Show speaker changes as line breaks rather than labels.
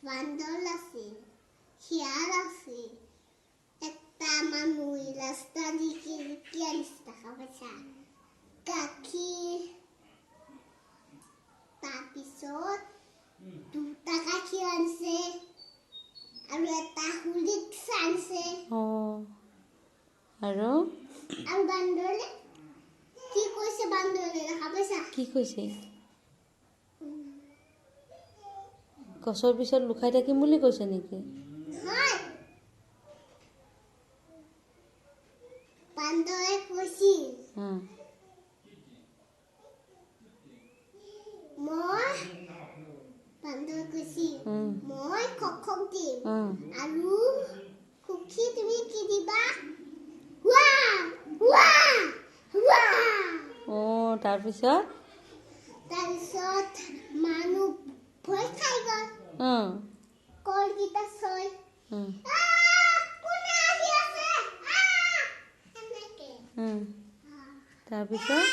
বান্দৰ আছিল, শিয়াল আছিল, এটা মানুহ ৰাস্তা দি কি আনিছে দেখা পাইছা? গাখীৰ, তাৰপিছত দুটা গাখীৰ আনিছে আৰু এটা হুলিক্স আনিছে।
আৰু
বান্দৰে কি কৈছে? বান্দৰে দেখা পাইছা?
কি কৈছে? গছৰ পিছত লুকাই থাকিম বুলি কৈছে নেকি?
বান্দৰে কৈছিল মই খক দিম আৰু সুখী তুমি কি দিবা?
তাৰপিছত
মানুহ ভয় খাই গ'ল। কলকেইটা চৈ কোনে আহি আছে?
তাৰপিছত